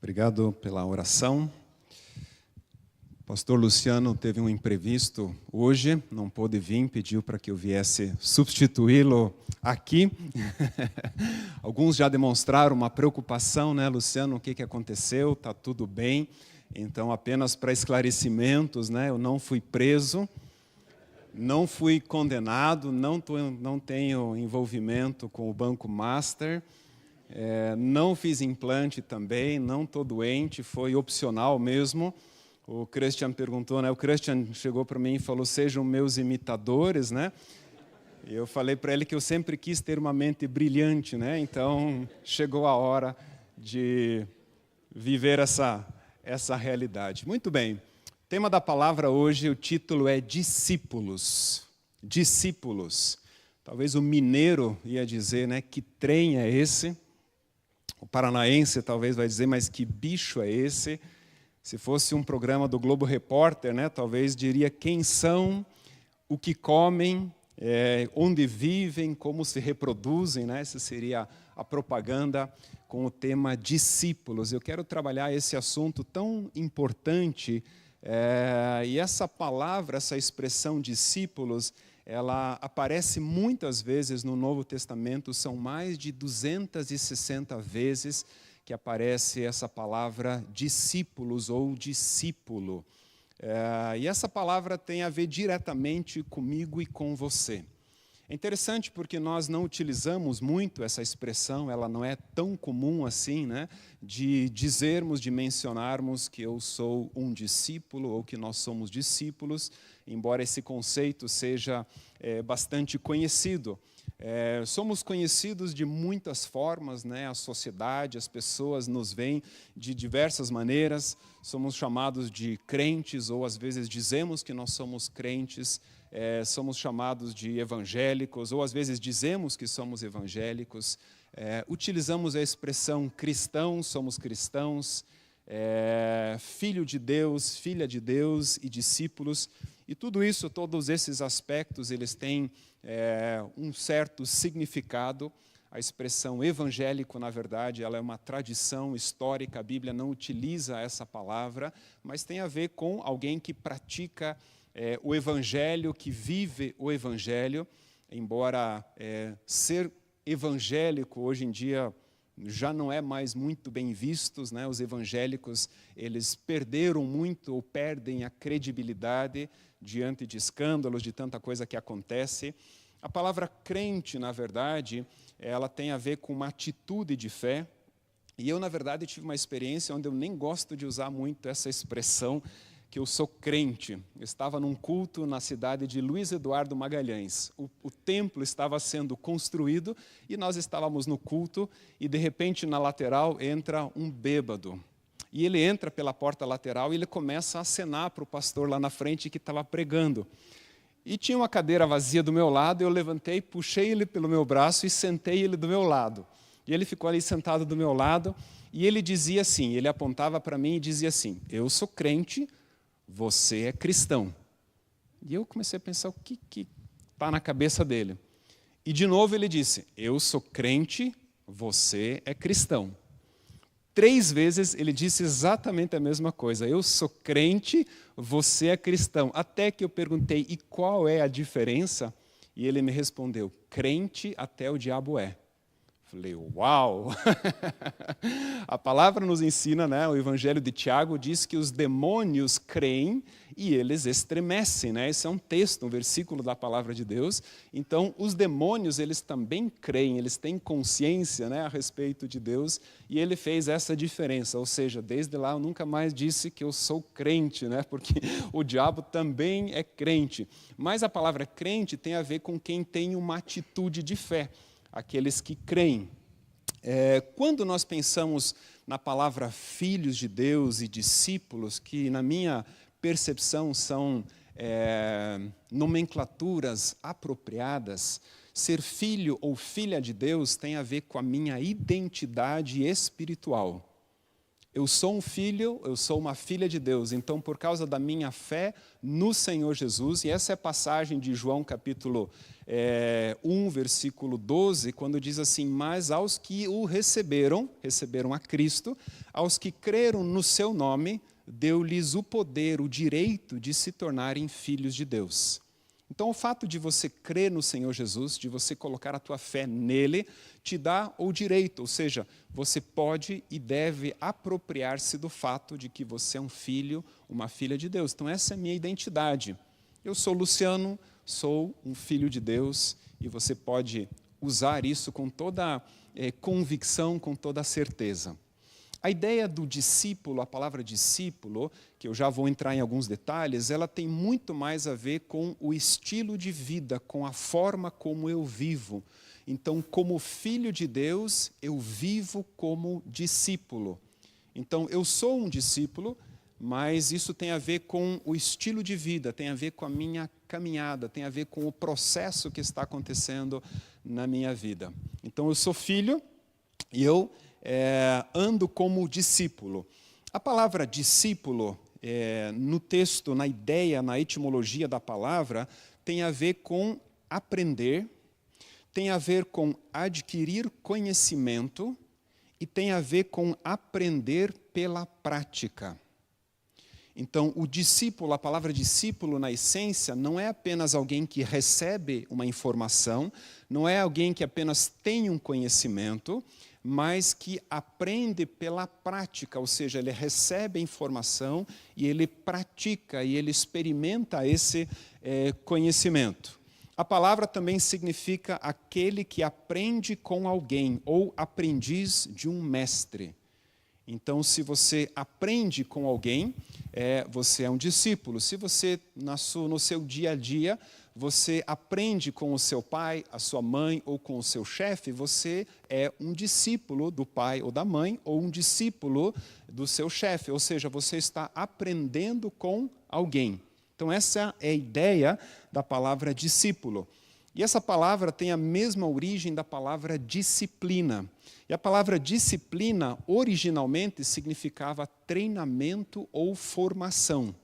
Obrigado pela oração. O pastor Luciano teve um imprevisto hoje, não pôde vir, pediu para que eu viesse substituí-lo aqui. Alguns já demonstraram uma preocupação, né, Luciano, o que aconteceu? Está tudo bem? Então, apenas para esclarecimentos, né, eu não fui preso, não fui condenado, não tenho envolvimento com o Banco Master, não fiz implante também, não estou doente, foi opcional mesmo. O Christian perguntou, né? O Christian chegou para mim e falou, sejam meus imitadores, né? E eu falei para ele que eu sempre quis ter uma mente brilhante, né? Então, chegou a hora de viver essa realidade. Muito bem. O tema da palavra hoje, o título é Discípulos. Discípulos. Talvez o mineiro ia dizer, né? Que trem é esse? O paranaense talvez vai dizer, mas que bicho é esse? Se fosse um programa do Globo Repórter, né, talvez diria quem são, o que comem, onde vivem, como se reproduzem, né? Essa seria a propaganda com o tema discípulos. Eu quero trabalhar esse assunto tão importante, e essa palavra, essa expressão discípulos, ela aparece muitas vezes no Novo Testamento, são mais de 260 vezes que aparece essa palavra discípulos ou discípulo. E essa palavra tem a ver diretamente comigo e com você. É interessante porque nós não utilizamos muito essa expressão, ela não é tão comum assim, né, de dizermos, de mencionarmos que eu sou um discípulo ou que nós somos discípulos, embora esse conceito seja bastante conhecido. Somos conhecidos de muitas formas, né? A sociedade, as pessoas nos veem de diversas maneiras, somos chamados de crentes, ou às vezes dizemos que nós somos crentes, somos chamados de evangélicos, ou às vezes dizemos que somos evangélicos, utilizamos a expressão cristãos, somos cristãos, filho de Deus, filha de Deus e discípulos, e tudo isso, todos esses aspectos, eles têm um certo significado. A expressão evangélico, na verdade, ela é uma tradição histórica, a Bíblia não utiliza essa palavra, mas tem a ver com alguém que pratica o evangelho, que vive o evangelho, embora ser evangélico hoje em dia já não é mais muito bem vistos, né? Os evangélicos, eles perderam muito ou perdem a credibilidade diante de escândalos, de tanta coisa que acontece. A palavra crente, na verdade, ela tem a ver com uma atitude de fé. E eu, na verdade, tive uma experiência onde eu nem gosto de usar muito essa expressão, que eu sou crente. Eu estava num culto na cidade de Luiz Eduardo Magalhães. O templo estava sendo construído e nós estávamos no culto e, de repente, na lateral entra um bêbado. E ele entra pela porta lateral e ele começa a acenar para o pastor lá na frente que estava pregando. E tinha uma cadeira vazia do meu lado, eu levantei, puxei ele pelo meu braço e sentei ele do meu lado. E ele ficou ali sentado do meu lado e ele dizia assim, ele apontava para mim e dizia assim, eu sou crente, você é cristão. E eu comecei a pensar o que está na cabeça dele. E de novo ele disse, eu sou crente, você é cristão. 3 vezes ele disse exatamente a mesma coisa. Eu sou crente, você é cristão. Até que eu perguntei, e qual é a diferença? E ele me respondeu, crente até o diabo é. Falei, uau! A palavra nos ensina, né? O Evangelho de Tiago diz que os demônios creem e eles estremecem, né? Esse é um texto, um versículo da palavra de Deus. Então, os demônios, eles também creem, eles têm consciência, né, a respeito de Deus, e ele fez essa diferença. Ou seja, desde lá eu nunca mais disse que eu sou crente, né? Porque o diabo também é crente. Mas a palavra crente tem a ver com quem tem uma atitude de fé. Aqueles que creem. Quando nós pensamos na palavra filhos de Deus e discípulos, que na minha percepção são nomenclaturas apropriadas, ser filho ou filha de Deus tem a ver com a minha identidade espiritual. Eu sou um filho, eu sou uma filha de Deus. Então, por causa da minha fé no Senhor Jesus, e essa é a passagem de João capítulo 1, versículo 12, quando diz assim: mas aos que o receberam a Cristo, aos que creram no seu nome, deu-lhes o poder, o direito de se tornarem filhos de Deus. Então, o fato de você crer no Senhor Jesus, de você colocar a tua fé nele, te dá o direito, ou seja, você pode e deve apropriar-se do fato de que você é um filho, uma filha de Deus. Então, essa é a minha identidade. Eu sou Luciano, sou um filho de Deus, e você pode usar isso com toda convicção, com toda certeza. A ideia do discípulo, a palavra discípulo, que eu já vou entrar em alguns detalhes, ela tem muito mais a ver com o estilo de vida, com a forma como eu vivo. Então, como filho de Deus, eu vivo como discípulo. Então, eu sou um discípulo, mas isso tem a ver com o estilo de vida, tem a ver com a minha caminhada, tem a ver com o processo que está acontecendo na minha vida. Então, eu sou filho e eu ando como discípulo. A palavra discípulo, no texto, na ideia, na etimologia da palavra, tem a ver com aprender, tem a ver com adquirir conhecimento e tem a ver com aprender pela prática. Então, o discípulo, a palavra discípulo, na essência, não é apenas alguém que recebe uma informação, não é alguém que apenas tem um conhecimento, mas que aprende pela prática, ou seja, ele recebe a informação e ele pratica e ele experimenta esse conhecimento. A palavra também significa aquele que aprende com alguém, ou aprendiz de um mestre. Então, se você aprende com alguém, você é um discípulo. Se você, no seu dia a dia, você aprende com o seu pai, a sua mãe ou com o seu chefe, você é um discípulo do pai ou da mãe, ou um discípulo do seu chefe. Ou seja, você está aprendendo com alguém. Então, essa é a ideia da palavra discípulo. E essa palavra tem a mesma origem da palavra disciplina. E a palavra disciplina, originalmente, significava treinamento ou formação.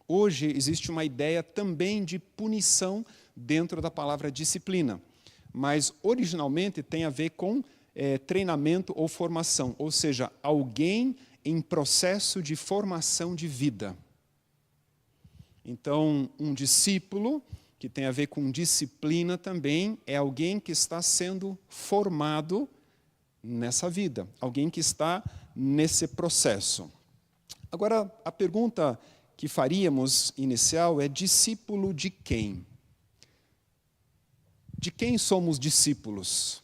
Hoje, existe uma ideia também de punição dentro da palavra disciplina. Mas, originalmente, tem a ver com treinamento ou formação. Ou seja, alguém em processo de formação de vida. Então, um discípulo, que tem a ver com disciplina também, é alguém que está sendo formado nessa vida, alguém que está nesse processo. Agora, a pergunta que faríamos inicial é: discípulo de quem? De quem somos discípulos?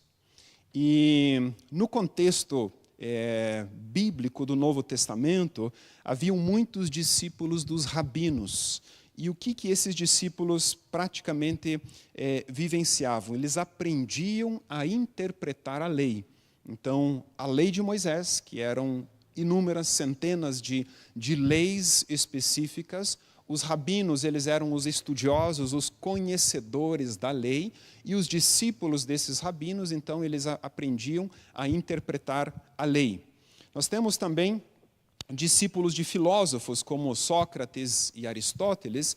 E no contexto bíblico do Novo Testamento, haviam muitos discípulos dos rabinos. E o que esses discípulos praticamente vivenciavam? Eles aprendiam a interpretar a lei. Então, a lei de Moisés, que eram inúmeras centenas de leis específicas, os rabinos, eles eram os estudiosos, os conhecedores da lei, e os discípulos desses rabinos, então, eles aprendiam a interpretar a lei. Nós temos também discípulos de filósofos, como Sócrates e Aristóteles,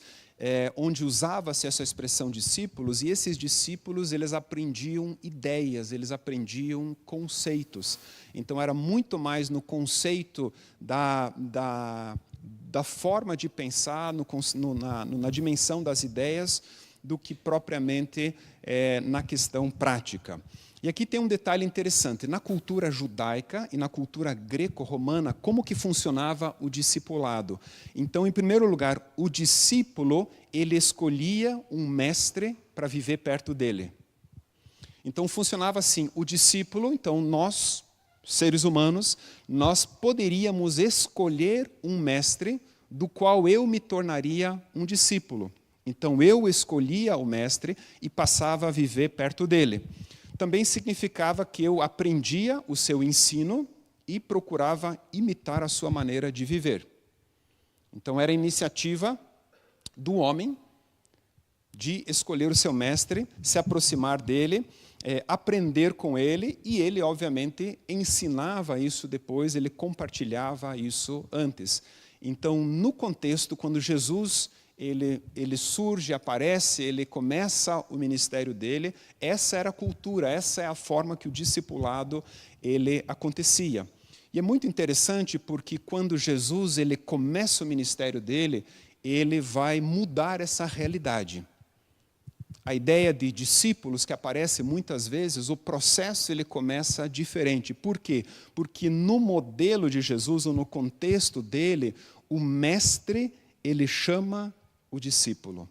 onde usava-se essa expressão discípulos, e esses discípulos, eles aprendiam ideias, eles aprendiam conceitos. Então, era muito mais no conceito da forma de pensar, na dimensão das ideias, do que propriamente na questão prática. E aqui tem um detalhe interessante. Na cultura judaica e na cultura greco-romana, como que funcionava o discipulado? Então, em primeiro lugar, o discípulo, ele escolhia um mestre para viver perto dele. Então, funcionava assim. O discípulo, então, nós, seres humanos, nós poderíamos escolher um mestre do qual eu me tornaria um discípulo. Então, eu escolhia o mestre e passava a viver perto dele. Também significava que eu aprendia o seu ensino e procurava imitar a sua maneira de viver. Então, era a iniciativa do homem de escolher o seu mestre, se aproximar dele aprender com ele, e ele, obviamente, ensinava isso depois, ele compartilhava isso antes. Então, no contexto, quando Jesus ele surge, aparece, ele começa o ministério dele, essa era a cultura, essa é a forma que o discipulado ele acontecia. E é muito interessante porque quando Jesus ele começa o ministério dele, ele vai mudar essa realidade. A ideia de discípulos que aparece muitas vezes, o processo ele começa diferente. Por quê? Porque no modelo de Jesus, ou no contexto dele, o mestre ele chama o discípulo.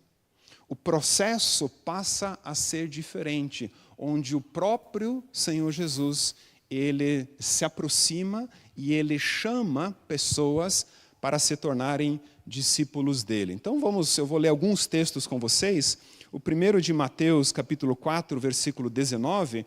O processo passa a ser diferente, onde o próprio Senhor Jesus ele se aproxima e ele chama pessoas para se tornarem discípulos dele. Então eu vou ler alguns textos com vocês. O primeiro de Mateus, capítulo 4, versículo 19,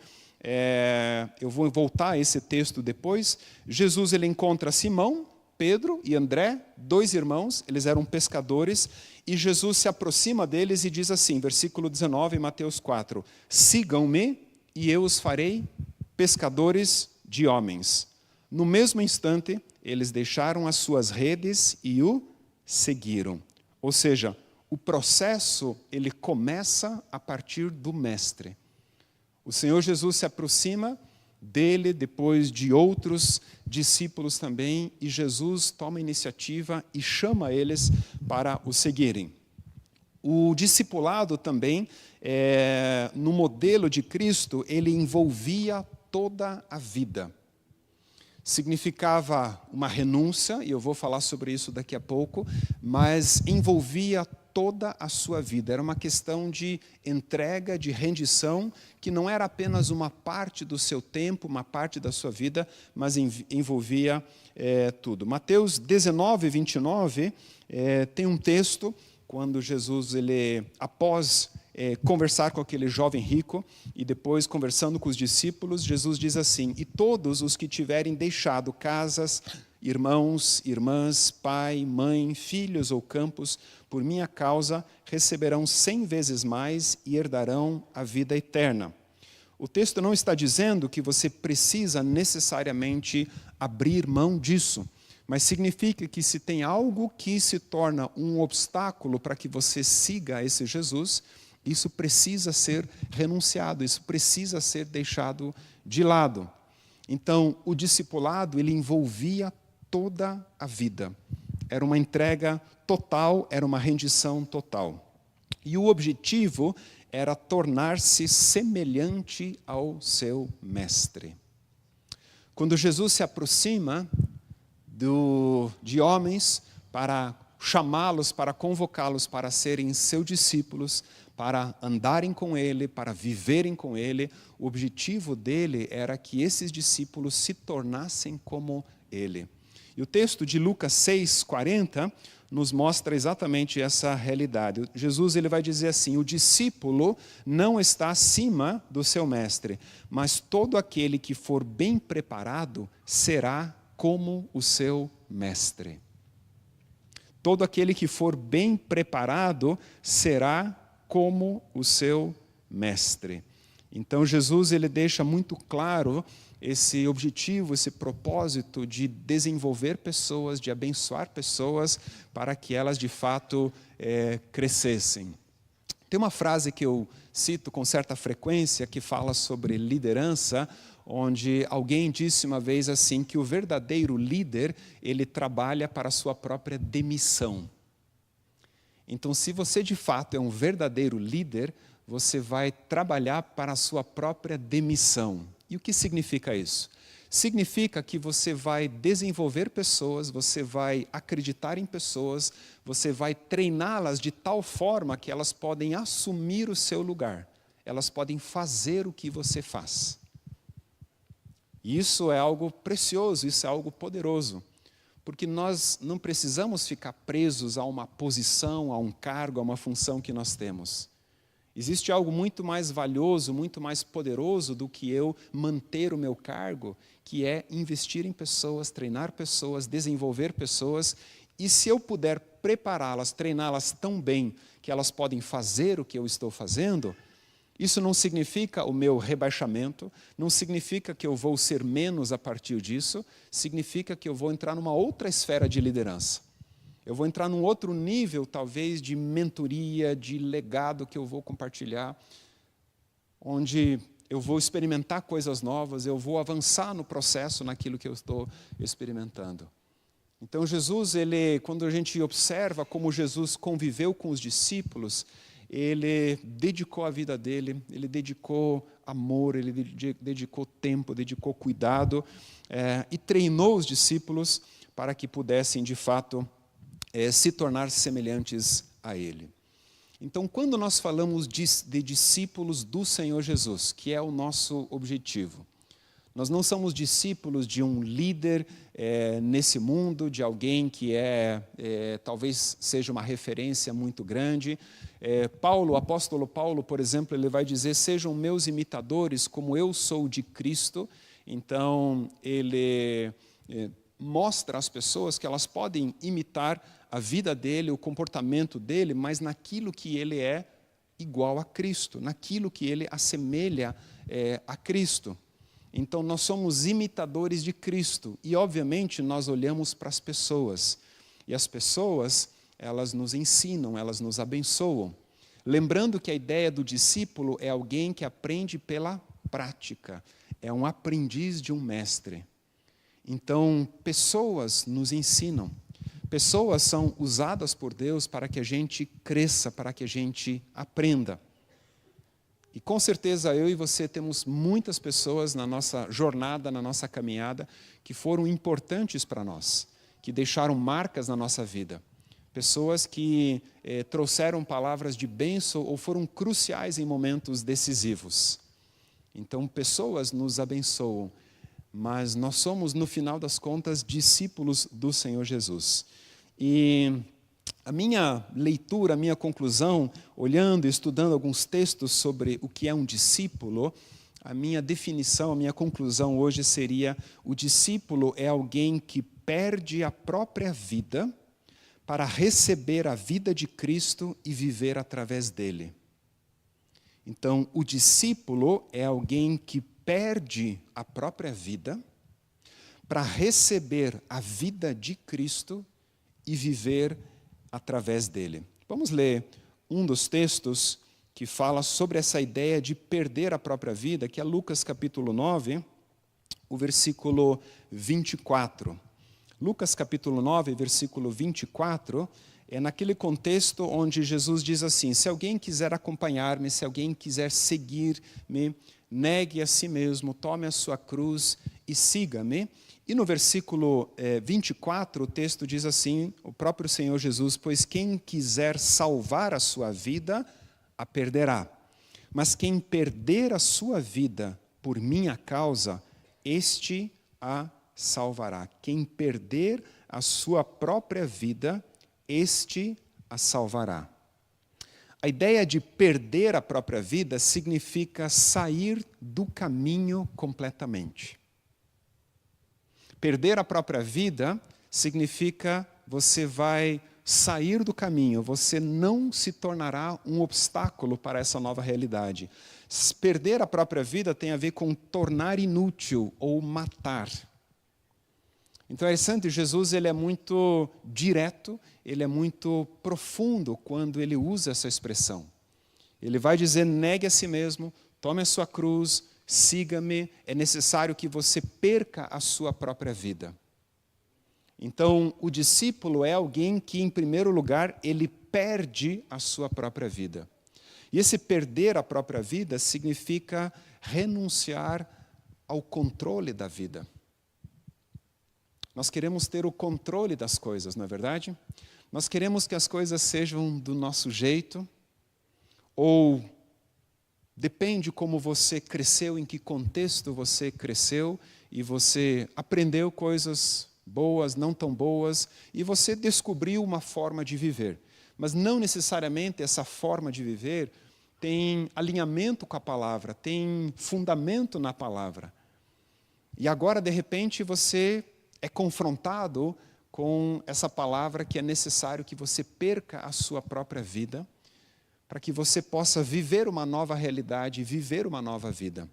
eu vou voltar a esse texto depois. Jesus ele encontra Simão, Pedro e André, 2 irmãos, eles eram pescadores, e Jesus se aproxima deles e diz assim, versículo 19, Mateus 4, sigam-me e eu os farei pescadores de homens. No mesmo instante, eles deixaram as suas redes e o seguiram. Ou seja, o processo ele começa a partir do mestre. O Senhor Jesus se aproxima dele, depois de outros discípulos também, e Jesus toma a iniciativa e chama eles para o seguirem. O discipulado também, no modelo de Cristo, ele envolvia toda a vida. Significava uma renúncia, e eu vou falar sobre isso daqui a pouco, mas envolvia toda a sua vida. Era uma questão de entrega, de rendição, que não era apenas uma parte do seu tempo, uma parte da sua vida, mas envolvia tudo. Mateus 19, 29, tem um texto, quando Jesus, após conversar com aquele jovem rico, e depois conversando com os discípulos, Jesus diz assim, e todos os que tiverem deixado casas, irmãos, irmãs, pai, mãe, filhos ou campos, por minha causa, receberão 100 vezes mais e herdarão a vida eterna. O texto não está dizendo que você precisa necessariamente abrir mão disso, mas significa que se tem algo que se torna um obstáculo para que você siga esse Jesus, isso precisa ser renunciado, isso precisa ser deixado de lado. Então, o discipulado, ele envolvia toda a vida. Era uma entrega total, era uma rendição total. E o objetivo era tornar-se semelhante ao seu mestre. Quando Jesus se aproxima de homens para chamá-los, para convocá-los para serem seus discípulos, para andarem com ele, para viverem com ele, o objetivo dele era que esses discípulos se tornassem como ele. E o texto de Lucas 6:40 nos mostra exatamente essa realidade. Jesus ele vai dizer assim, o discípulo não está acima do seu mestre, mas todo aquele que for bem preparado será como o seu mestre. Todo aquele que for bem preparado será como o seu mestre. Então Jesus ele deixa muito claro esse objetivo, esse propósito de desenvolver pessoas, de abençoar pessoas para que elas de fato crescessem. Tem uma frase que eu cito com certa frequência que fala sobre liderança, onde alguém disse uma vez assim que o verdadeiro líder, ele trabalha para a sua própria demissão. Então, se você de fato é um verdadeiro líder, você vai trabalhar para a sua própria demissão. E o que significa isso? Significa que você vai desenvolver pessoas, você vai acreditar em pessoas, você vai treiná-las de tal forma que elas podem assumir o seu lugar. Elas podem fazer o que você faz. Isso é algo precioso, isso é algo poderoso. Porque nós não precisamos ficar presos a uma posição, a um cargo, a uma função que nós temos. Existe algo muito mais valioso, muito mais poderoso do que eu manter o meu cargo, que é investir em pessoas, treinar pessoas, desenvolver pessoas. E se eu puder prepará-las, treiná-las tão bem que elas podem fazer o que eu estou fazendo, Isso não significa o meu rebaixamento, não significa que eu vou ser menos a partir disso, significa que eu vou entrar numa outra esfera de liderança. Eu vou entrar num outro nível, talvez, de mentoria, de legado que eu vou compartilhar, onde eu vou experimentar coisas novas, eu vou avançar no processo, naquilo que eu estou experimentando. Então, Jesus, quando a gente observa como Jesus conviveu com os discípulos, ele dedicou a vida dele, ele dedicou amor, ele dedicou tempo, dedicou cuidado, e treinou os discípulos para que pudessem, de fato, se tornar semelhantes a ele. Então, quando nós falamos de discípulos do Senhor Jesus, que é o nosso objetivo, nós não somos discípulos de um líder nesse mundo, de alguém que talvez seja uma referência muito grande. O apóstolo Paulo, por exemplo, ele vai dizer: sejam meus imitadores como eu sou de Cristo. Então, ele mostra às pessoas que elas podem imitar a vida dele, o comportamento dele, mas naquilo que ele é igual a Cristo, naquilo que ele assemelha a Cristo. Então, nós somos imitadores de Cristo e, obviamente, nós olhamos para as pessoas. E as pessoas, elas nos ensinam, elas nos abençoam. Lembrando que a ideia do discípulo é alguém que aprende pela prática, é um aprendiz de um mestre. Então, pessoas nos ensinam. Pessoas são usadas por Deus para que a gente cresça, para que a gente aprenda. E com certeza eu e você temos muitas pessoas na nossa jornada, na nossa caminhada, que foram importantes para nós, que deixaram marcas na nossa vida. Pessoas que trouxeram palavras de bênção ou foram cruciais em momentos decisivos. Então, pessoas nos abençoam, mas nós somos, no final das contas, discípulos do Senhor Jesus. E a minha leitura, a minha conclusão, olhando e estudando alguns textos sobre o que é um discípulo, a minha definição, a minha conclusão hoje seria: o discípulo é alguém que perde a própria vida para receber a vida de Cristo e viver através dele. Então, o discípulo é alguém que perde a própria vida para receber a vida de Cristo e viver através dele. Vamos ler um dos textos que fala sobre essa ideia de perder a própria vida, que é Lucas capítulo 9, o versículo 24. Lucas capítulo 9, versículo 24, é naquele contexto onde Jesus diz assim: se alguém quiser acompanhar-me, se alguém quiser seguir-me, negue a si mesmo, tome a sua cruz e siga-me. E no versículo 24, o texto diz assim, o próprio Senhor Jesus: pois quem quiser salvar a sua vida, a perderá. Mas quem perder a sua vida por minha causa, este a salvará. Quem perder a sua própria vida, este a salvará. A ideia de perder a própria vida significa sair do caminho completamente. Perder a própria vida significa você vai sair do caminho, você não se tornará um obstáculo para essa nova realidade. Perder a própria vida tem a ver com tornar inútil ou matar. Então é interessante, Jesus ele é muito direto, ele é muito profundo quando ele usa essa expressão. Ele vai dizer: negue a si mesmo, tome a sua cruz, siga-me. É necessário que você perca a sua própria vida. Então, o discípulo é alguém que, em primeiro lugar, ele perde a sua própria vida. E esse perder a própria vida significa renunciar ao controle da vida. Nós queremos ter o controle das coisas, não é verdade? Nós queremos que as coisas sejam do nosso jeito, ou depende como você cresceu, em que contexto você cresceu, e você aprendeu coisas boas, não tão boas, e você descobriu uma forma de viver. Mas não necessariamente essa forma de viver tem alinhamento com a palavra, tem fundamento na palavra. E agora, de repente, você é confrontado com essa palavra que é necessário que você perca a sua própria vida para que você possa viver uma nova realidade e viver uma nova vida.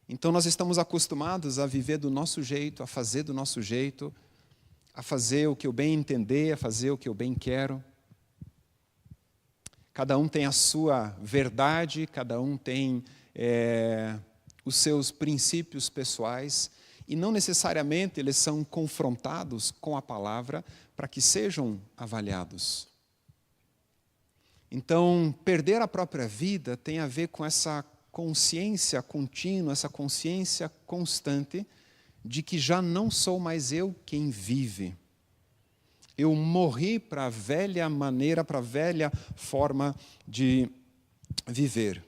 Então nós estamos acostumados a viver do nosso jeito, a fazer do nosso jeito, a fazer o que eu bem entender, a fazer o que eu bem quero. Cada um tem a sua verdade, cada um tem os seus princípios pessoais, e não necessariamente eles são confrontados com a palavra para que sejam avaliados. Então, perder a própria vida tem a ver com essa consciência contínua, essa consciência constante de que já não sou mais eu quem vive. Eu morri para a velha maneira, para a velha forma de viver.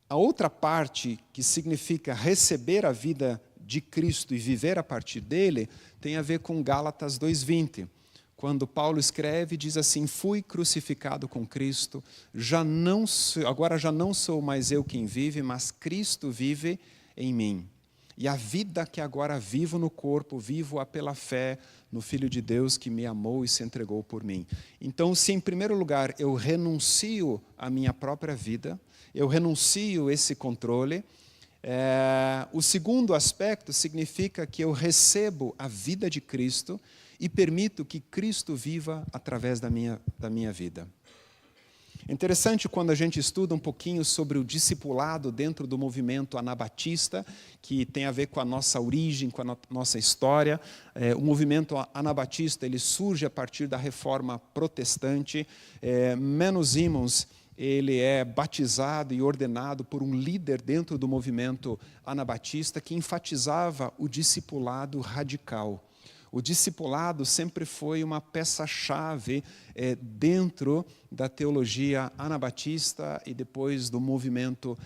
A outra parte, que significa receber a vida de Cristo e viver a partir dele, tem a ver com Gálatas 2:20. Quando Paulo escreve, diz assim: fui crucificado com Cristo, agora já não sou mais eu quem vive, mas Cristo vive em mim. E a vida que agora vivo no corpo, vivo-a pela fé no Filho de Deus que me amou e se entregou por mim. Então, se em primeiro lugar eu renuncio à minha própria vida, eu renuncio esse controle, o segundo aspecto significa que eu recebo a vida de Cristo e permito que Cristo viva através da minha vida. É interessante quando a gente estuda um pouquinho sobre o discipulado dentro do movimento anabatista, que tem a ver com a nossa origem, com a nossa história. O movimento anabatista ele surge a partir da reforma protestante. Menno Simons ele é batizado e ordenado por um líder dentro do movimento anabatista que enfatizava o discipulado radical. O discipulado sempre foi uma peça-chave dentro da teologia anabatista e depois do movimento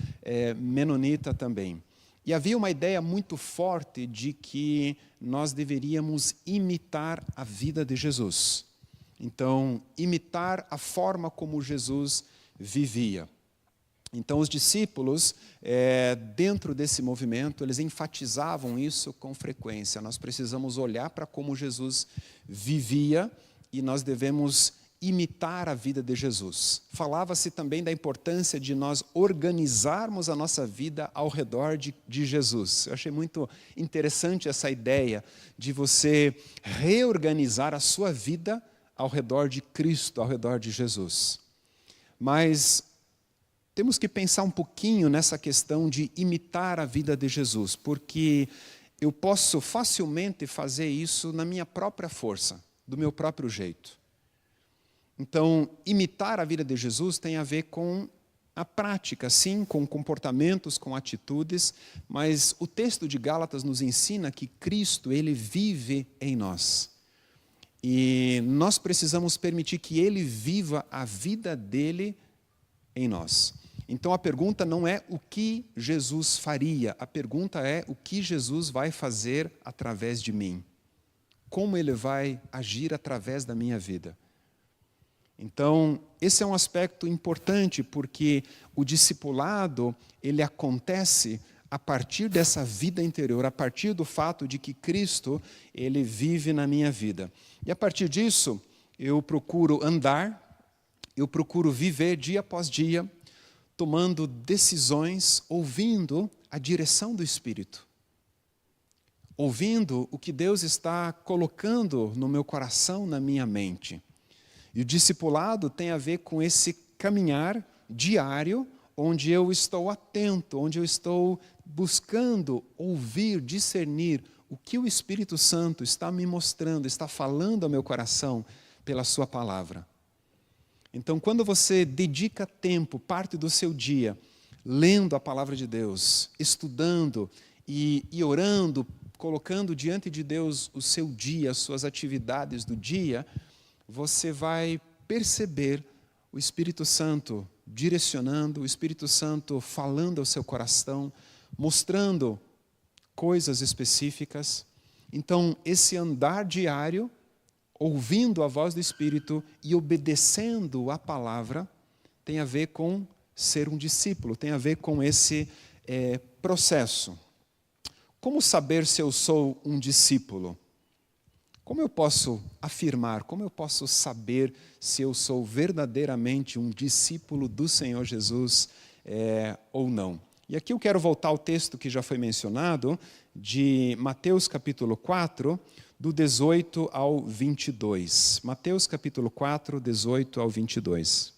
menonita também. E havia uma ideia muito forte de que nós deveríamos imitar a vida de Jesus. Então, imitar a forma como Jesus vivia. Então, os discípulos, dentro desse movimento, eles enfatizavam isso com frequência. Nós precisamos olhar para como Jesus vivia e nós devemos imitar a vida de Jesus. Falava-se também da importância de nós organizarmos a nossa vida ao redor de Jesus. Eu achei muito interessante essa ideia de você reorganizar a sua vida ao redor de Cristo, ao redor de Jesus. Mas temos que pensar um pouquinho nessa questão de imitar a vida de Jesus, porque eu posso facilmente fazer isso na minha própria força, do meu próprio jeito. Então, imitar a vida de Jesus tem a ver com a prática, sim, com comportamentos, com atitudes, mas o texto de Gálatas nos ensina que Cristo, ele vive em nós. E nós precisamos permitir que ele viva a vida dele em nós. Então a pergunta não é o que Jesus faria, a pergunta é o que Jesus vai fazer através de mim. Como ele vai agir através da minha vida. Então, esse é um aspecto importante, porque o discipulado, ele acontece a partir dessa vida interior, a partir do fato de que Cristo, ele vive na minha vida. E a partir disso, eu procuro andar, eu procuro viver dia após dia, tomando decisões, ouvindo a direção do Espírito. Ouvindo o que Deus está colocando no meu coração, na minha mente. E o discipulado tem a ver com esse caminhar diário, onde eu estou atento, onde eu estou buscando ouvir, discernir o que o Espírito Santo está me mostrando, está falando ao meu coração pela sua palavra. Então, quando você dedica tempo, parte do seu dia, lendo a palavra de Deus, estudando e orando, colocando diante de Deus o seu dia, as suas atividades do dia, você vai perceber o Espírito Santo direcionando, o Espírito Santo falando ao seu coração, mostrando coisas específicas. Então, esse andar diário, ouvindo a voz do Espírito e obedecendo a palavra, tem a ver com ser um discípulo, tem a ver com esse processo. Como saber se eu sou um discípulo? Como eu posso afirmar, como eu posso saber se eu sou verdadeiramente um discípulo do Senhor Jesus ou não? E aqui eu quero voltar ao texto que já foi mencionado, de Mateus capítulo 4, do 18 ao 22. Mateus capítulo 4, 18 ao 22.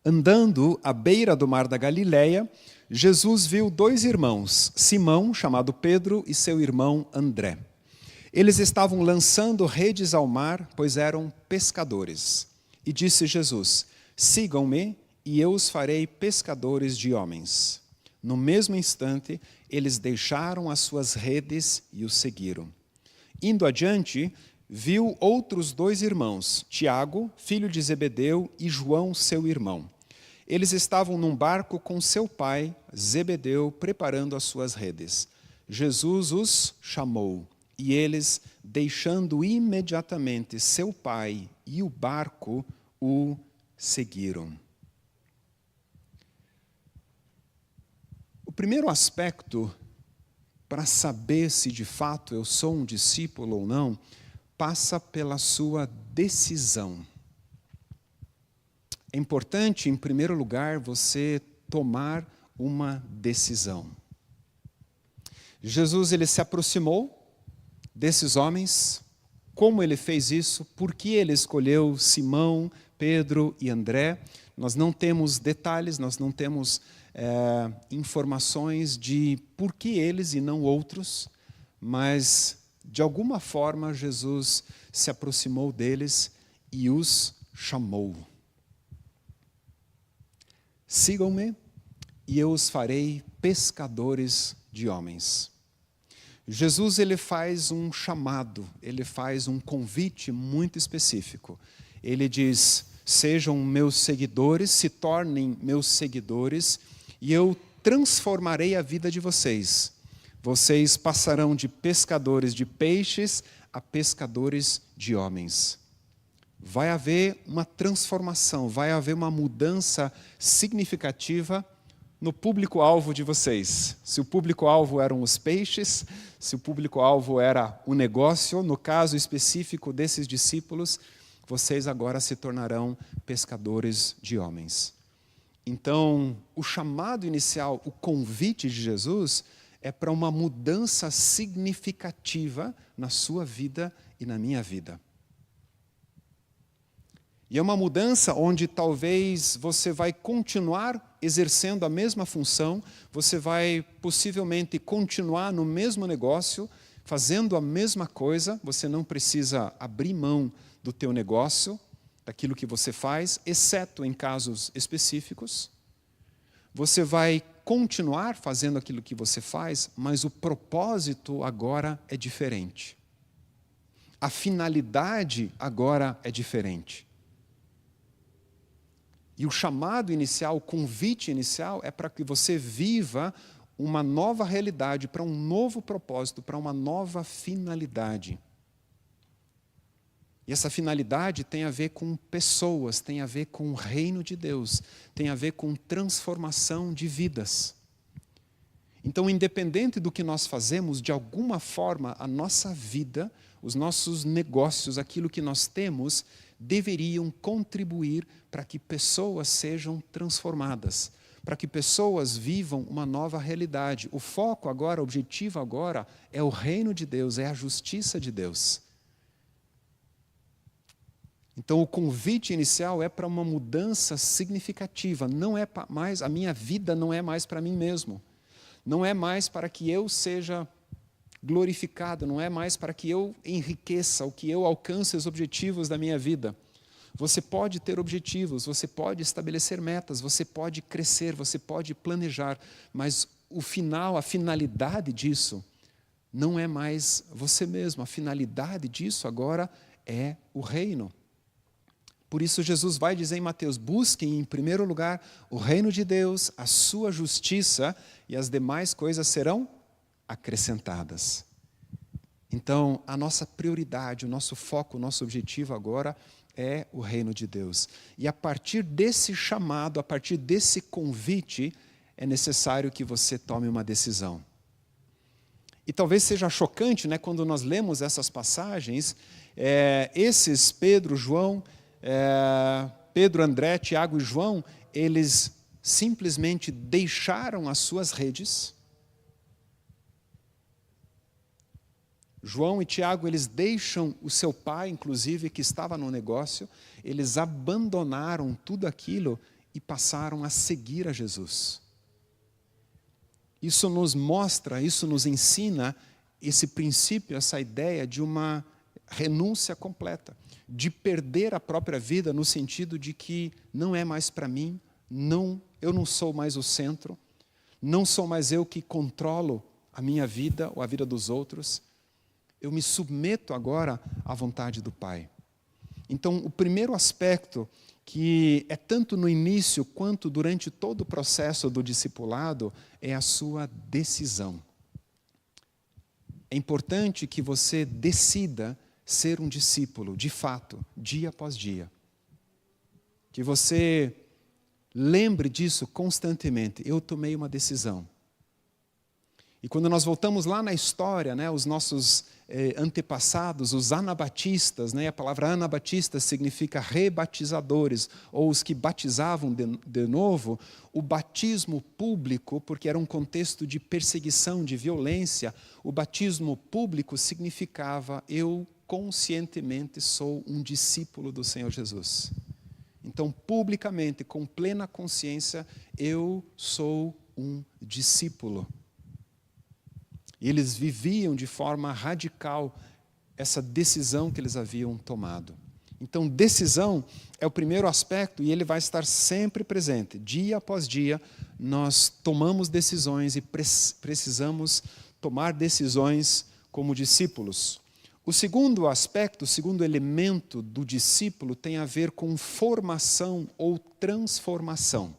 Andando à beira do mar da Galileia, Jesus viu 2 irmãos, Simão, chamado Pedro, e seu irmão André. Eles estavam lançando redes ao mar, pois eram pescadores. E disse Jesus: sigam-me, e eu os farei pescadores de homens. No mesmo instante, eles deixaram as suas redes e o seguiram. Indo adiante, viu outros 2 irmãos, Tiago, filho de Zebedeu, e João, seu irmão. Eles estavam num barco com seu pai, Zebedeu, preparando as suas redes. Jesus os chamou, e eles, deixando imediatamente seu pai e o barco, o seguiram. O primeiro aspecto para saber se de fato eu sou um discípulo ou não, passa pela sua decisão. É importante, em primeiro lugar, você tomar uma decisão. Jesus ele se aproximou desses homens. Como ele fez isso? Por que ele escolheu Simão, Pedro e André? Nós não temos detalhes, nós não temos informações de por que eles e não outros, mas de alguma forma Jesus se aproximou deles e os chamou. Sigam-me e eu os farei pescadores de homens. Jesus ele faz um chamado, ele faz um convite muito específico. Ele diz: sejam meus seguidores, se tornem meus seguidores, e eu transformarei a vida de vocês. Vocês passarão de pescadores de peixes a pescadores de homens. Vai haver uma transformação, vai haver uma mudança significativa no público-alvo de vocês. Se o público-alvo eram os peixes, se o público-alvo era o negócio, no caso específico desses discípulos, vocês agora se tornarão pescadores de homens. Então, o chamado inicial, o convite de Jesus, é para uma mudança significativa na sua vida e na minha vida. E é uma mudança onde talvez você vai continuar exercendo a mesma função, você vai possivelmente continuar no mesmo negócio, fazendo a mesma coisa, você não precisa abrir mão do teu negócio, daquilo que você faz, exceto em casos específicos. Você vai continuar fazendo aquilo que você faz, mas o propósito agora é diferente. A finalidade agora é diferente. E o chamado inicial, o convite inicial é para que você viva uma nova realidade, para um novo propósito, para uma nova finalidade. E essa finalidade tem a ver com pessoas, tem a ver com o reino de Deus, tem a ver com transformação de vidas. Então, independente do que nós fazemos, de alguma forma, a nossa vida, os nossos negócios, aquilo que nós temos, deveriam contribuir para que pessoas sejam transformadas, para que pessoas vivam uma nova realidade. O foco agora, o objetivo agora, é o reino de Deus, é a justiça de Deus. Então, o convite inicial é para uma mudança significativa. Não é mais, a minha vida não é mais para mim mesmo. Não é mais para que eu seja glorificado, não é mais para que eu enriqueça, ou que eu alcance os objetivos da minha vida. Você pode ter objetivos, você pode estabelecer metas, você pode crescer, você pode planejar, mas o final, a finalidade disso não é mais você mesmo. A finalidade disso agora é o reino. Por isso Jesus vai dizer em Mateus: busquem em primeiro lugar o reino de Deus, a sua justiça, e as demais coisas serão acrescentadas. Então, a nossa prioridade, o nosso foco, o nosso objetivo agora é o reino de Deus. E a partir desse chamado, a partir desse convite, é necessário que você tome uma decisão. E talvez seja chocante, né, quando nós lemos essas passagens, esses Pedro, João, Pedro, André, Tiago e João, eles simplesmente deixaram as suas redes. João e Tiago, eles deixam o seu pai, inclusive, que estava no negócio, eles abandonaram tudo aquilo e passaram a seguir a Jesus. Isso nos mostra, isso nos ensina esse princípio, essa ideia de uma renúncia completa, de perder a própria vida no sentido de que não é mais para mim, eu não sou mais o centro, não sou mais eu que controlo a minha vida ou a vida dos outros, eu me submeto agora à vontade do Pai. Então, o primeiro aspecto, que é tanto no início quanto durante todo o processo do discipulado, é a sua decisão. É importante que você decida ser um discípulo, de fato, dia após dia. Que você lembre disso constantemente. Eu tomei uma decisão. E quando nós voltamos lá na história, né, os nossos antepassados, os anabatistas, né, a palavra anabatista significa rebatizadores, ou os que batizavam de novo, o batismo público, porque era um contexto de perseguição, de violência, o batismo público significava eu conscientemente sou um discípulo do Senhor Jesus. Então, publicamente, com plena consciência, eu sou um discípulo. E eles viviam de forma radical essa decisão que eles haviam tomado. Então, decisão é o primeiro aspecto e ele vai estar sempre presente. Dia após dia, nós tomamos decisões e precisamos tomar decisões como discípulos. O segundo aspecto, o segundo elemento do discípulo tem a ver com formação ou transformação.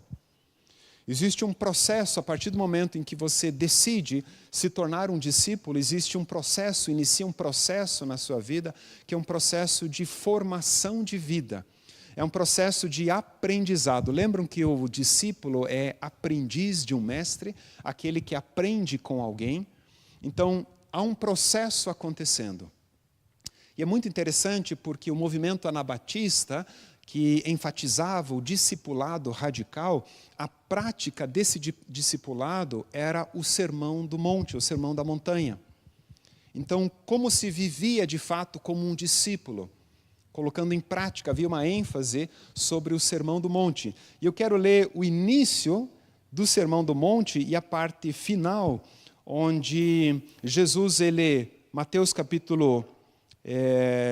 Existe um processo, a partir do momento em que você decide se tornar um discípulo, existe um processo, inicia um processo na sua vida, que é um processo de formação de vida. É um processo de aprendizado. Lembram que o discípulo é aprendiz de um mestre, aquele que aprende com alguém? Então, há um processo acontecendo. E é muito interessante porque o movimento anabatista, que enfatizava o discipulado radical, a prática desse discipulado era o sermão do monte, o sermão da montanha. Então, como se vivia de fato como um discípulo? Colocando em prática, havia uma ênfase sobre o sermão do monte. E eu quero ler o início do sermão do monte e a parte final, onde Jesus, Mateus capítulo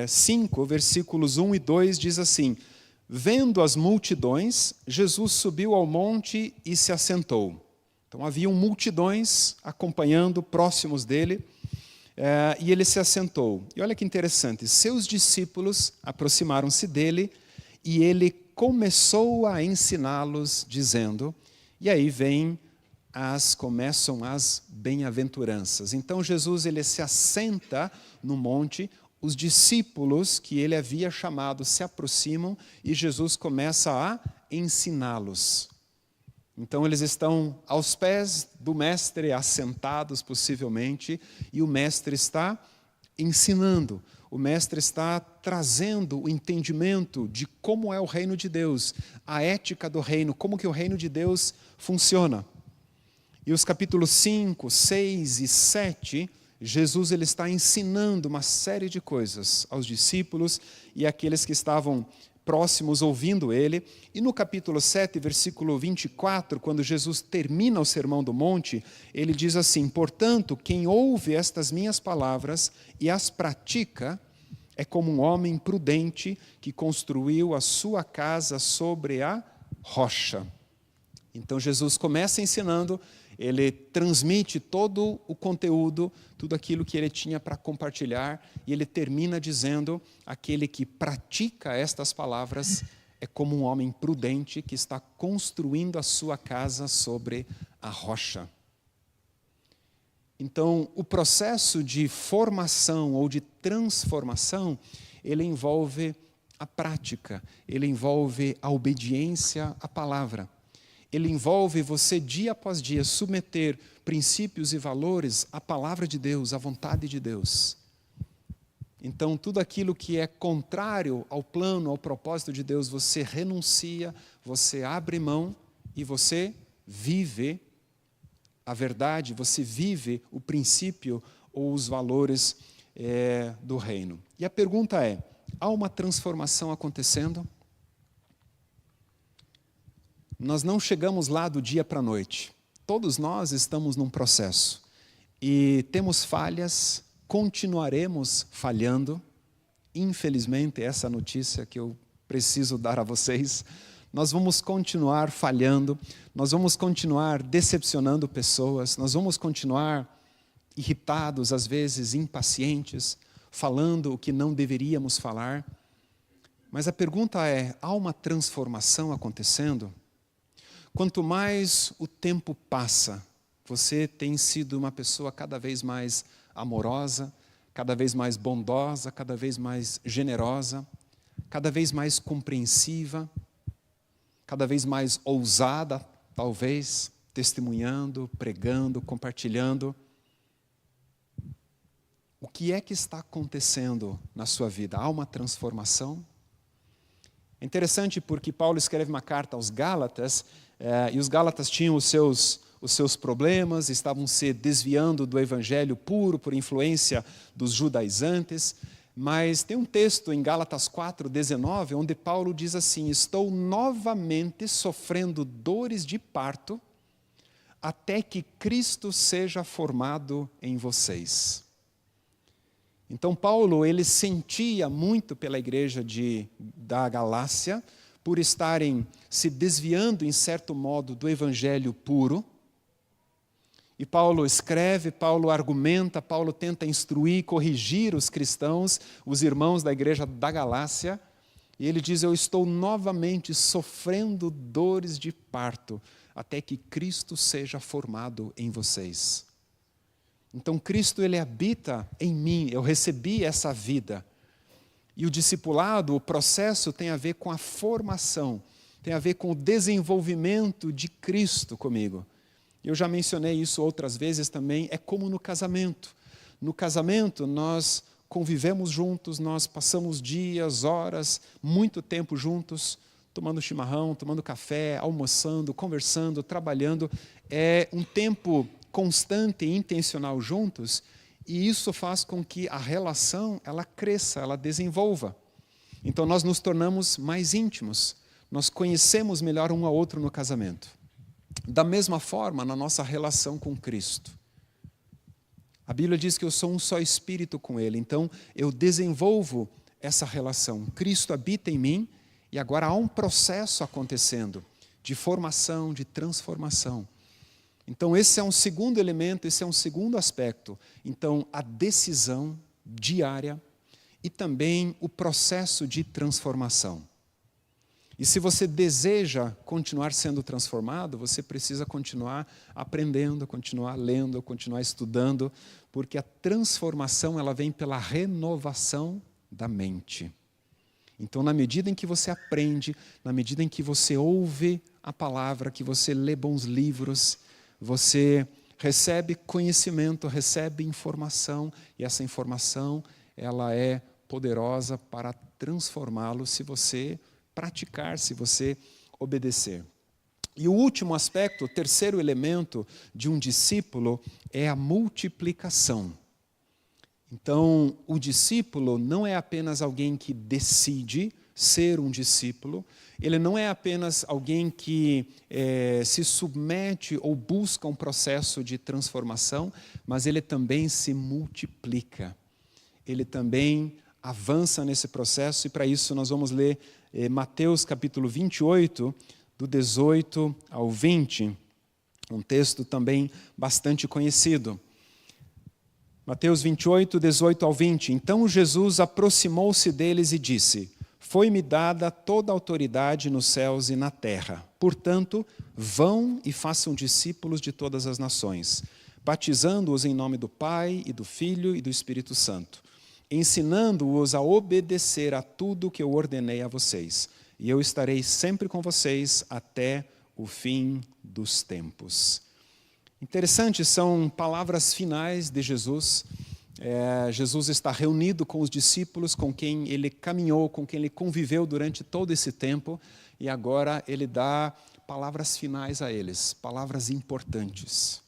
5, versículos 1 e 2, diz assim: vendo as multidões, Jesus subiu ao monte e se assentou. Então, haviam multidões acompanhando, próximos dele, e ele se assentou. E olha que interessante, seus discípulos aproximaram-se dele e ele começou a ensiná-los, dizendo, e aí começam as bem-aventuranças. Então, Jesus ele se assenta no monte, os discípulos que ele havia chamado se aproximam e Jesus começa a ensiná-los. Então, eles estão aos pés do mestre, assentados possivelmente, e o mestre está ensinando. O mestre está trazendo o entendimento de como é o reino de Deus, a ética do reino, como que o reino de Deus funciona. E os capítulos 5, 6 e 7... Jesus ele está ensinando uma série de coisas aos discípulos e àqueles que estavam próximos ouvindo ele. E no capítulo 7, versículo 24, quando Jesus termina o Sermão do Monte, ele diz assim: portanto, quem ouve estas minhas palavras e as pratica é como um homem prudente que construiu a sua casa sobre a rocha. Então Jesus começa ensinando, ele transmite todo o conteúdo, tudo aquilo que ele tinha para compartilhar, e ele termina dizendo, aquele que pratica estas palavras é como um homem prudente que está construindo a sua casa sobre a rocha. Então, o processo de formação ou de transformação, ele envolve a prática, ele envolve a obediência à palavra. Ele envolve você, dia após dia, submeter princípios e valores, a palavra de Deus, a vontade de Deus. Então, tudo aquilo que é contrário ao plano, ao propósito de Deus, você renuncia, você abre mão e você vive a verdade, você vive o princípio ou os valores do reino. E a pergunta é, há uma transformação acontecendo? Nós não chegamos lá do dia para a noite. Todos nós estamos num processo. E temos falhas, continuaremos falhando. Infelizmente, essa é a notícia que eu preciso dar a vocês. Nós vamos continuar falhando, nós vamos continuar decepcionando pessoas, nós vamos continuar irritados, às vezes impacientes, falando o que não deveríamos falar. Mas a pergunta é, há uma transformação acontecendo? Quanto mais o tempo passa, você tem sido uma pessoa cada vez mais amorosa, cada vez mais bondosa, cada vez mais generosa, cada vez mais compreensiva, cada vez mais ousada, talvez, testemunhando, pregando, compartilhando. O que é que está acontecendo na sua vida? Há uma transformação? É interessante porque Paulo escreve uma carta aos Gálatas, e os Gálatas tinham os seus problemas, estavam se desviando do evangelho puro por influência dos judaizantes, mas tem um texto em Gálatas 4:19, onde Paulo diz assim, estou novamente sofrendo dores de parto, até que Cristo seja formado em vocês. Então Paulo, ele sentia muito pela igreja da Galácia, por estarem se desviando, em certo modo, do evangelho puro. E Paulo escreve, Paulo argumenta, Paulo tenta instruir, corrigir os cristãos, os irmãos da igreja da Galácia. E ele diz, eu estou novamente sofrendo dores de parto, até que Cristo seja formado em vocês. Então Cristo, ele habita em mim, eu recebi essa vida. E o discipulado, o processo tem a ver com a formação, tem a ver com o desenvolvimento de Cristo comigo. Eu já mencionei isso outras vezes também, é como no casamento. No casamento nós convivemos juntos, nós passamos dias, horas, muito tempo juntos, tomando chimarrão, tomando café, almoçando, conversando, trabalhando. É um tempo constante e intencional juntos, e isso faz com que a relação ela cresça, ela desenvolva. Então nós nos tornamos mais íntimos, nós conhecemos melhor um ao outro no casamento. Da mesma forma, na nossa relação com Cristo. A Bíblia diz que eu sou um só espírito com Ele, então eu desenvolvo essa relação. Cristo habita em mim e agora há um processo acontecendo de formação, de transformação. Então esse é um segundo elemento, esse é um segundo aspecto. Então a decisão diária e também o processo de transformação. E se você deseja continuar sendo transformado, você precisa continuar aprendendo, continuar lendo, continuar estudando, porque a transformação ela vem pela renovação da mente. Então, na medida em que você aprende, na medida em que você ouve a palavra, que você lê bons livros, você recebe conhecimento, recebe informação, e essa informação ela é poderosa para transformá-lo se você praticar, se você obedecer. E o último aspecto, o terceiro elemento de um discípulo é a multiplicação. Então, o discípulo não é apenas alguém que decide ser um discípulo, ele não é apenas alguém que se submete ou busca um processo de transformação, mas ele também se multiplica. Ele também avança nesse processo, e para isso nós vamos ler Mateus capítulo 28, do 18 ao 20, um texto também bastante conhecido. Mateus 28, 18 ao 20. Então Jesus aproximou-se deles e disse, foi-me dada toda a autoridade nos céus e na terra. Portanto, vão e façam discípulos de todas as nações, batizando-os em nome do Pai e do Filho e do Espírito Santo, ensinando-os a obedecer a tudo que eu ordenei a vocês. E eu estarei sempre com vocês até o fim dos tempos. Interessante, são palavras finais de Jesus. Jesus está reunido com os discípulos, com quem ele caminhou, com quem ele conviveu durante todo esse tempo, e agora ele dá palavras finais a eles, palavras importantes.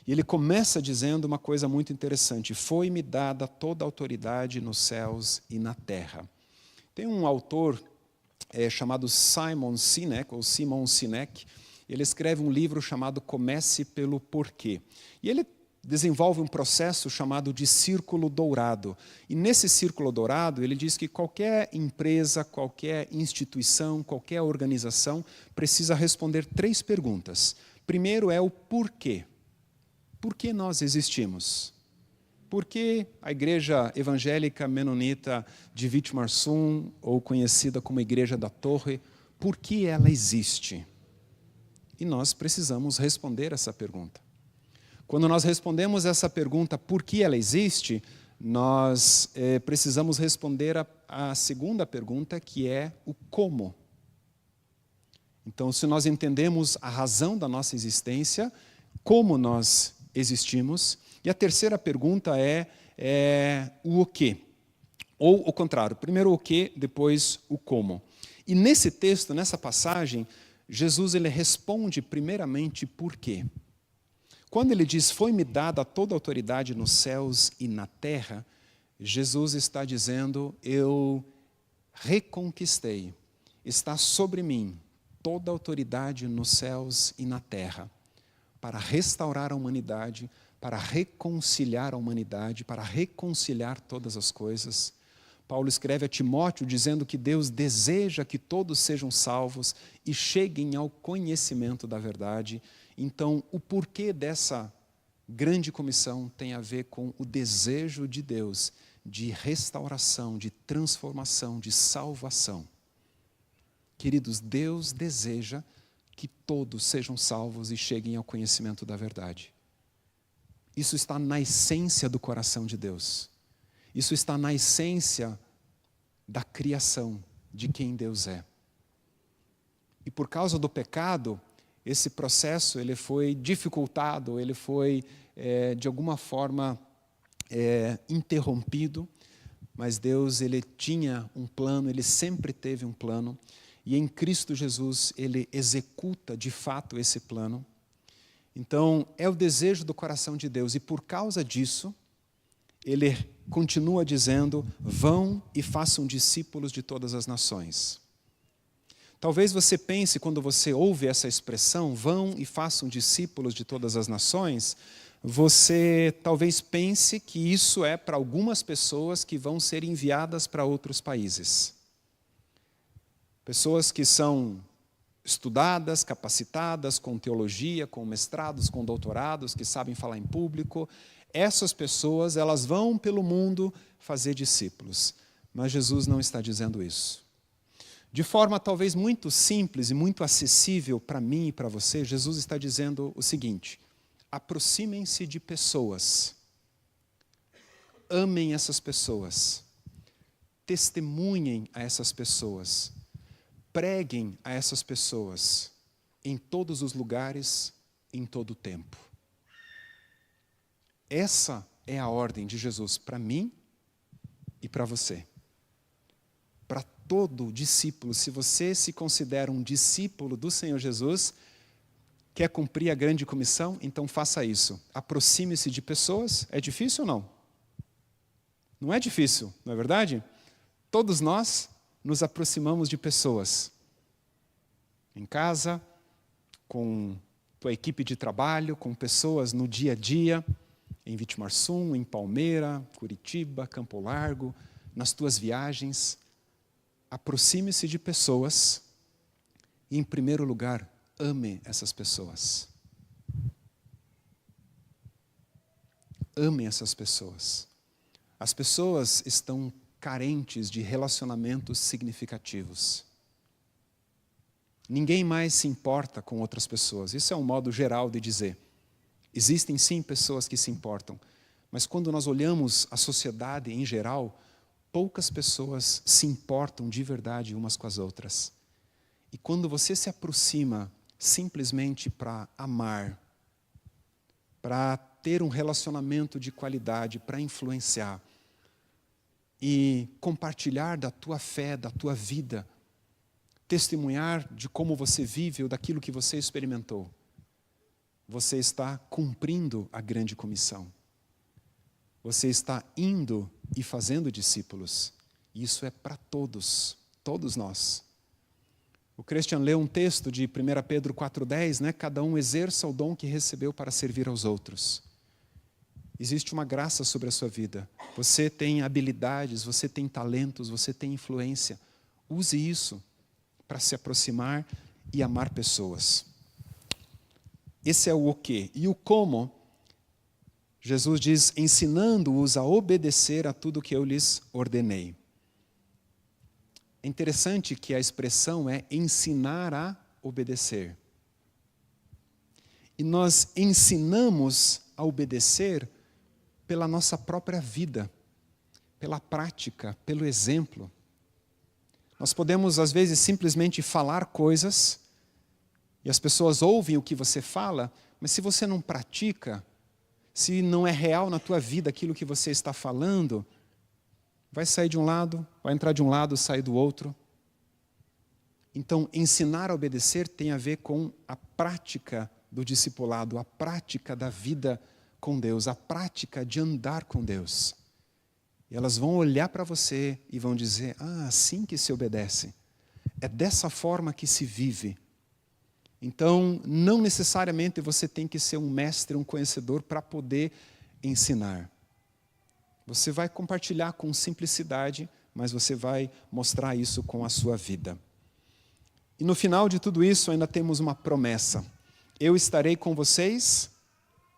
E ele começa dizendo uma coisa muito interessante: foi-me dada toda a autoridade nos céus e na terra. Tem um autor chamado Simon Sinek, ele escreve um livro chamado Comece pelo Porquê. E ele desenvolve um processo chamado de círculo dourado. E nesse círculo dourado, ele diz que qualquer empresa, qualquer instituição, qualquer organização precisa responder 3 perguntas. Primeiro é o porquê. Por que nós existimos? Por que a Igreja Evangélica Menonita de Vitimarsum, ou conhecida como Igreja da Torre, por que ela existe? E nós precisamos responder essa pergunta. Quando nós respondemos essa pergunta, por que ela existe, nós precisamos responder a segunda pergunta, que é o como. Então, se nós entendemos a razão da nossa existência, como nós existimos. E a terceira pergunta é o quê? Ou o contrário, primeiro o quê, depois o como. E nesse texto, nessa passagem, Jesus ele responde primeiramente por quê. Quando ele diz, foi-me dada toda a autoridade nos céus e na terra, Jesus está dizendo, eu reconquistei, está sobre mim toda a autoridade nos céus e na terra, para restaurar a humanidade, para reconciliar a humanidade, para reconciliar todas as coisas. Paulo escreve a Timóteo dizendo que Deus deseja que todos sejam salvos e cheguem ao conhecimento da verdade. Então, o porquê dessa grande comissão tem a ver com o desejo de Deus de restauração, de transformação, de salvação. Queridos, Deus deseja que todos sejam salvos e cheguem ao conhecimento da verdade. Isso está na essência do coração de Deus. Isso está na essência da criação, de quem Deus é. E por causa do pecado, esse processo ele foi dificultado, ele foi, de alguma forma, interrompido, mas Deus ele tinha um plano, ele sempre teve um plano, e em Cristo Jesus ele executa de fato esse plano. Então, é o desejo do coração de Deus, e por causa disso, ele continua dizendo, vão e façam discípulos de todas as nações. Talvez você pense, quando você ouve essa expressão, vão e façam discípulos de todas as nações, você talvez pense que isso é para algumas pessoas que vão ser enviadas para outros países. Pessoas que são estudadas, capacitadas, com teologia, com mestrados, com doutorados, que sabem falar em público. Essas pessoas, elas vão pelo mundo fazer discípulos. Mas Jesus não está dizendo isso. De forma talvez muito simples e muito acessível para mim e para você, Jesus está dizendo o seguinte, aproximem-se de pessoas, amem essas pessoas, testemunhem a essas pessoas, preguem a essas pessoas em todos os lugares, em todo o tempo. Essa é a ordem de Jesus para mim e para você. Para todo discípulo, se você se considera um discípulo do Senhor Jesus, quer cumprir a grande comissão, então faça isso. Aproxime-se de pessoas. É difícil ou não? Não é difícil, não é verdade? Todos nós nos aproximamos de pessoas. Em casa, com tua equipe de trabalho, com pessoas no dia a dia, em Vitimarsum, em Palmeira, Curitiba, Campo Largo, nas tuas viagens. Aproxime-se de pessoas e, em primeiro lugar, ame essas pessoas. Ame essas pessoas. As pessoas estão carentes de relacionamentos significativos. Ninguém mais se importa com outras pessoas. Isso é um modo geral de dizer. Existem sim pessoas que se importam, mas quando nós olhamos a sociedade em geral, poucas pessoas se importam de verdade umas com as outras. E quando você se aproxima simplesmente para amar, para ter um relacionamento de qualidade, para influenciar e compartilhar da tua fé, da tua vida, testemunhar de como você vive ou daquilo que você experimentou. Você está cumprindo a grande comissão. Você está indo e fazendo discípulos. Isso é para todos, todos nós. O Christian leu um texto de 1 Pedro 4,10, né? Cada um exerça o dom que recebeu para servir aos outros. Existe uma graça sobre a sua vida. Você tem habilidades, você tem talentos, você tem influência. Use isso para se aproximar e amar pessoas. Esse é o quê. E o como, Jesus diz, ensinando-os a obedecer a tudo que eu lhes ordenei. É interessante que a expressão é ensinar a obedecer. E nós ensinamos a obedecer pela nossa própria vida, pela prática, pelo exemplo. Nós podemos, às vezes, simplesmente falar coisas, e as pessoas ouvem o que você fala, mas se você não pratica, se não é real na tua vida aquilo que você está falando, vai sair de um lado, vai entrar de um lado, sair do outro. Então, ensinar a obedecer tem a ver com a prática do discipulado, a prática da vida com Deus, a prática de andar com Deus. E elas vão olhar para você e vão dizer, assim que se obedece. É dessa forma que se vive. Então, não necessariamente você tem que ser um mestre, um conhecedor para poder ensinar. Você vai compartilhar com simplicidade, mas você vai mostrar isso com a sua vida. E no final de tudo isso ainda temos uma promessa. Eu estarei com vocês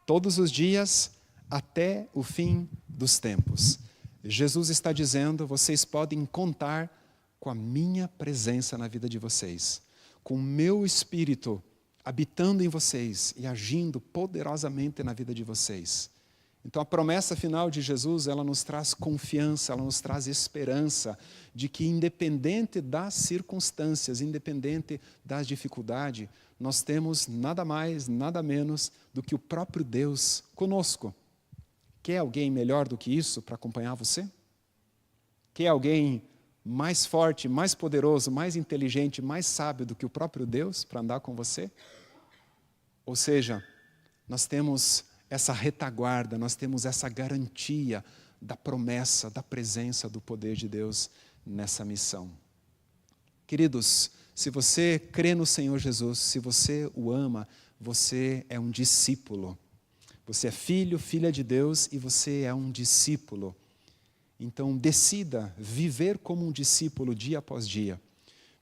todos os dias até o fim dos tempos. Jesus está dizendo, vocês podem contar com a minha presença na vida de vocês, com o meu Espírito habitando em vocês e agindo poderosamente na vida de vocês. Então a promessa final de Jesus, ela nos traz confiança, ela nos traz esperança de que independente das circunstâncias, independente das dificuldades, nós temos nada mais, nada menos do que o próprio Deus conosco. Quer alguém melhor do que isso para acompanhar você? Quer alguém mais forte, mais poderoso, mais inteligente, mais sábio do que o próprio Deus para andar com você? Ou seja, nós temos essa retaguarda, nós temos essa garantia da promessa, da presença do poder de Deus nessa missão. Queridos, se você crê no Senhor Jesus, se você o ama, você é um discípulo. Você é filho, filha de Deus e você é um discípulo. Então, decida viver como um discípulo dia após dia.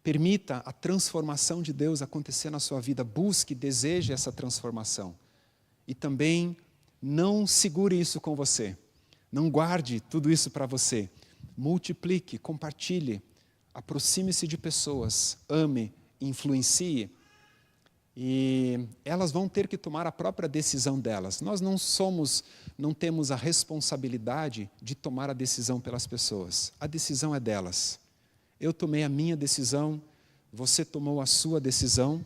Permita a transformação de Deus acontecer na sua vida. Busque, deseje essa transformação. E também não segure isso com você. Não guarde tudo isso para você. Multiplique, compartilhe. Aproxime-se de pessoas. Ame, influencie. E elas vão ter que tomar a própria decisão delas. Nós não temos a responsabilidade de tomar a decisão pelas pessoas. A decisão é delas. Eu tomei a minha decisão, você tomou a sua decisão,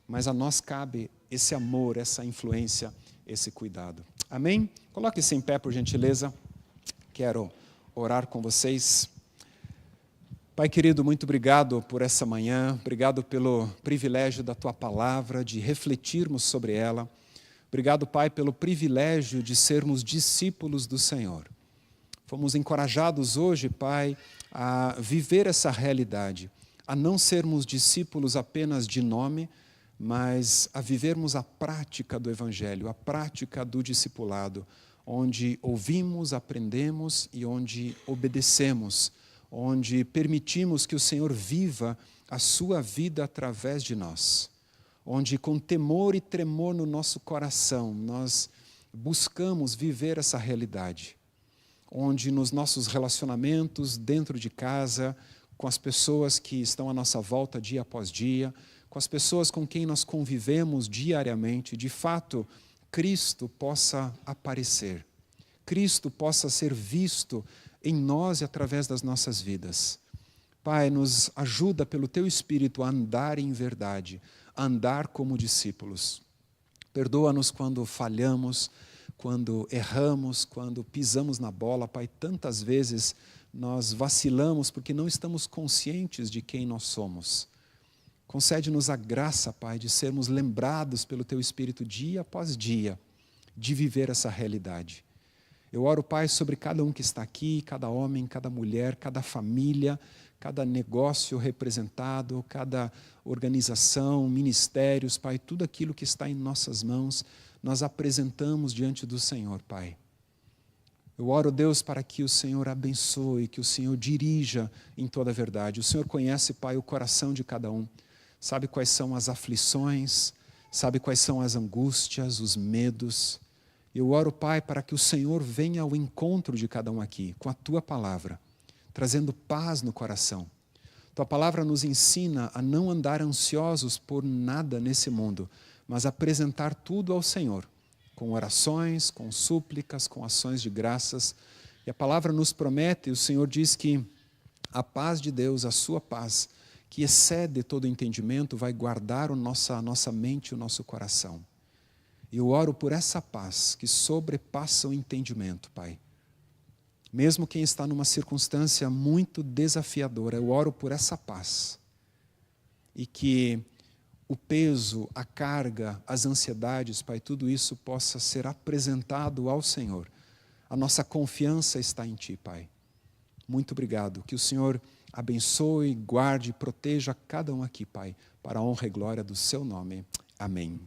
mas a nós cabe esse amor, essa influência, esse cuidado. Amém? Coloque-se em pé, por gentileza. Quero orar com vocês. Pai querido, muito obrigado por essa manhã, obrigado pelo privilégio da Tua palavra, de refletirmos sobre ela. Obrigado, Pai, pelo privilégio de sermos discípulos do Senhor. Fomos encorajados hoje, Pai, a viver essa realidade, a não sermos discípulos apenas de nome, mas a vivermos a prática do Evangelho, a prática do discipulado, onde ouvimos, aprendemos e onde obedecemos, onde permitimos que o Senhor viva a sua vida através de nós, onde com temor e tremor no nosso coração nós buscamos viver essa realidade, onde nos nossos relacionamentos dentro de casa, com as pessoas que estão à nossa volta dia após dia, com as pessoas com quem nós convivemos diariamente, de fato, Cristo possa aparecer, Cristo possa ser visto em nós e através das nossas vidas. Pai, nos ajuda pelo Teu Espírito a andar em verdade, a andar como discípulos. Perdoa-nos quando falhamos, quando erramos, quando pisamos na bola, Pai. Tantas vezes nós vacilamos porque não estamos conscientes de quem nós somos. Concede-nos a graça, Pai, de sermos lembrados pelo Teu Espírito dia após dia, de viver essa realidade. Eu oro, Pai, sobre cada um que está aqui, cada homem, cada mulher, cada família, cada negócio representado, cada organização, ministérios, Pai, tudo aquilo que está em nossas mãos, nós apresentamos diante do Senhor, Pai. Eu oro, Deus, para que o Senhor abençoe, que o Senhor dirija em toda a verdade. O Senhor conhece, Pai, o coração de cada um, sabe quais são as aflições, sabe quais são as angústias, os medos. Eu oro, Pai, para que o Senhor venha ao encontro de cada um aqui, com a Tua palavra, trazendo paz no coração. Tua palavra nos ensina a não andar ansiosos por nada nesse mundo, mas apresentar tudo ao Senhor, com orações, com súplicas, com ações de graças. E a palavra nos promete, o Senhor diz que a paz de Deus, a sua paz, que excede todo entendimento, vai guardar a nossa mente e o nosso coração. Eu oro por essa paz que sobrepassa o entendimento, Pai. Mesmo quem está numa circunstância muito desafiadora, eu oro por essa paz. E que o peso, a carga, as ansiedades, Pai, tudo isso possa ser apresentado ao Senhor. A nossa confiança está em Ti, Pai. Muito obrigado. Que o Senhor abençoe, guarde e proteja cada um aqui, Pai, para a honra e glória do Seu nome. Amém.